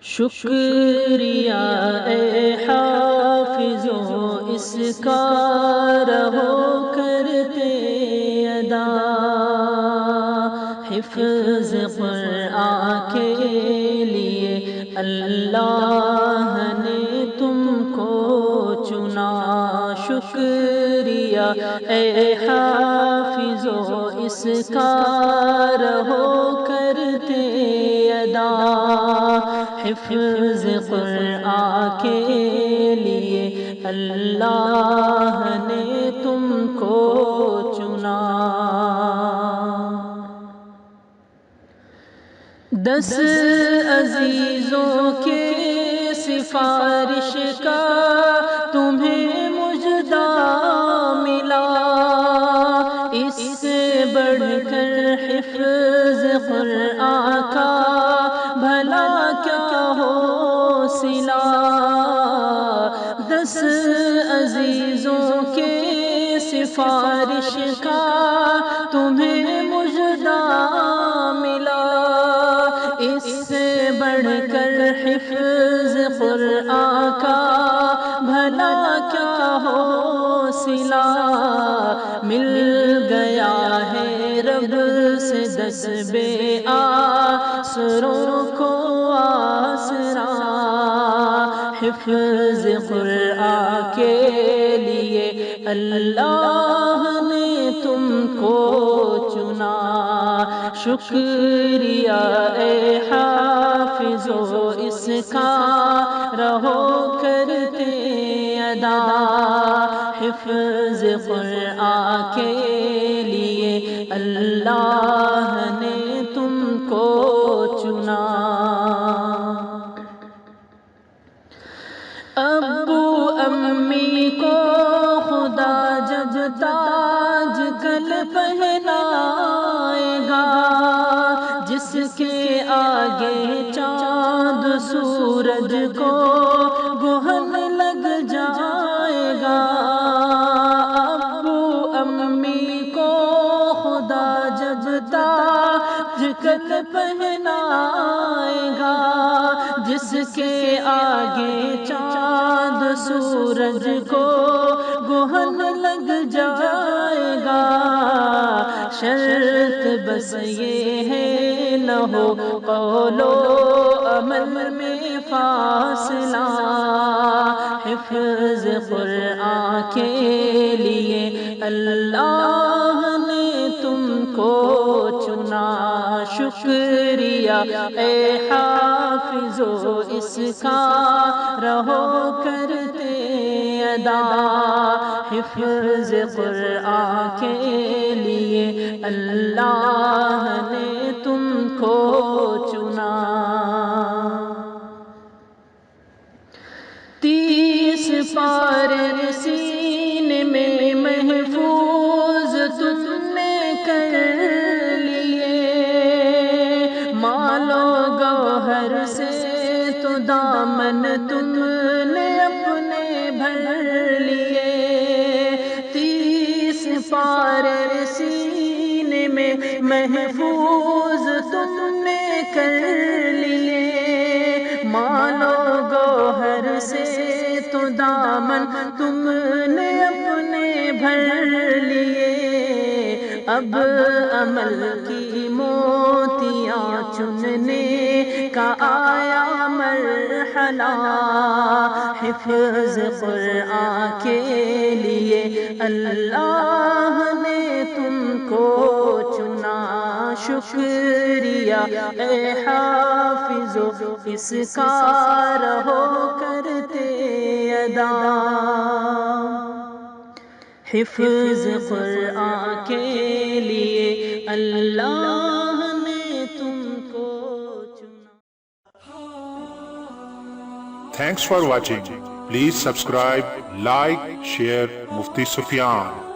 شکریہ اے حافظو اس کا رہو کرتے ادا، حفظ قرآن کے لیے اللہ نے تم کو چنا۔ شکریہ اے حافظو اس کا رہو کرتے ادا، حفظ قرآن کے لیے اللہ نے تم کو چنا۔ 10 عزیزوں کے سفارش کا تمہیں مجدہ ملا، اس سے بڑھ کر حفظ قرآن کا بھلا کیا ہو صلہ۔ 10 عزیزوں کے سفارش کا تمہیں مجدہ ملا، اس سے بڑھ کر حفظ قرآن کا بھلا کیا ہو صلہ۔ مل گیا ہے رب سے 10 بے آسروں کو آسرا، حفظ قرآن کے لیے اللہ نے تم کو چنا۔ شکریہ اے حافظو اس کا رہو کرتے ادا، حفظ قرآن کے لیے اللہ نے تم کو چنا۔ ابو امی کو خدا جب تاج کل پہنائے گا، جس کے آگے چاند سورج کو گہن لگ جائے گا۔ ابو امی کو خدا جب تاج کل پہنائے گا، جس کے آگے چاند سورج کو گہن لگ جائے گا۔ شرط بس یہ ہے نہ ہو قول و عمل میں فاصلہ، حفظ قرآن کے لیے اللہ نے تم کو چنا۔ شکریہ اے حافظو اس کا رہو کرتے ادا، حفظ قرآن کے لیے اللہ نے تم کو چنا۔ 30 پارے سینے میں محفوظ تم نے کر لیے، مال و گوہر سے تو دامن تم نے اپنے بھر لیے۔ 30 پارے سینے میں محفوظ تم نے کر لیے، مال و گوہر سے تو دامن تم نے اپنے بھر لیے۔ اب عمل کی موتیاں چننے کا آیا مرحلہ، حفظ قرآن کے لیے اللہ نے تم کو چنا۔ شکریہ اے حافظو اس کا رہو کرتے ادا، حفظ قرآن کے لیے اللہ نے تم کو چنا۔ Thanks for watching. Please subscribe, like, share Mufti Sufyan.